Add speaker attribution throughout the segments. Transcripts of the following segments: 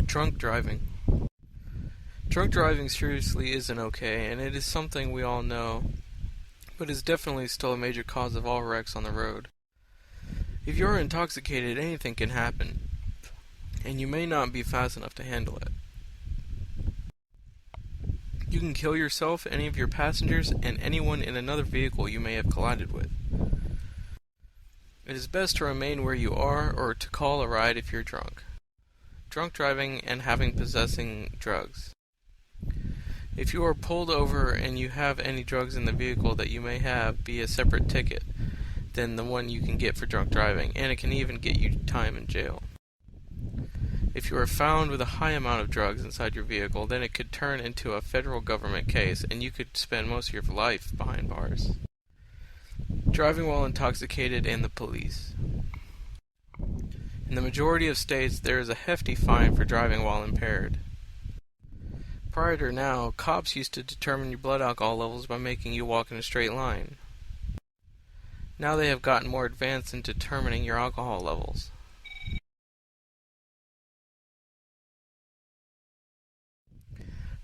Speaker 1: Drunk driving. Drunk driving seriously isn't okay, and it is something we all know, but is definitely still a major cause of all wrecks on the road. If you are intoxicated, anything can happen, and you may not be fast enough to handle it. You can kill yourself, any of your passengers, and anyone in another vehicle you may have collided with. It is best to remain where you are or to call a ride if you're drunk. Drunk driving and possessing drugs. If you are pulled over and you have any drugs in the vehicle that you may have, be a separate ticket than the one you can get for drunk driving, and it can even get you time in jail. If you are found with a high amount of drugs inside your vehicle, then it could turn into a federal government case, and you could spend most of your life behind bars. Driving while intoxicated and the police. In the majority of states, there is a hefty fine for driving while impaired. Prior to now, cops used to determine your blood alcohol levels by making you walk in a straight line. Now they have gotten more advanced in determining your alcohol levels.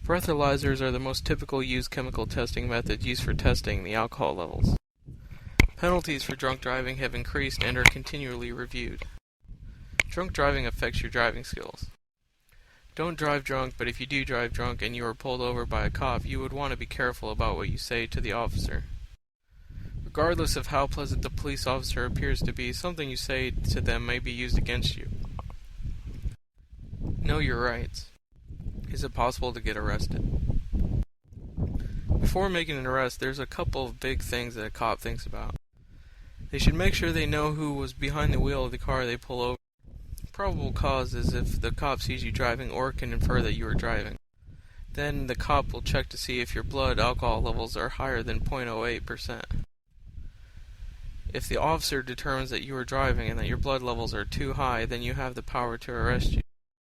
Speaker 1: Breathalyzers are the most typical used chemical testing method used for testing the alcohol levels. Penalties for drunk driving have increased and are continually reviewed. Drunk driving affects your driving skills. Don't drive drunk, but if you do drive drunk and you are pulled over by a cop, you would want to be careful about what you say to the officer. Regardless of how pleasant the police officer appears to be, something you say to them may be used against you. Know your rights. Is it possible to get arrested? Before making an arrest, there's a couple of big things that a cop thinks about. They should make sure they know who was behind the wheel of the car they pull over. Probable cause is if the cop sees you driving or can infer that you are driving. Then the cop will check to see if your blood alcohol levels are higher than 0.08%. If the officer determines that you are driving and that your blood levels are too high, then you have the power to arrest you.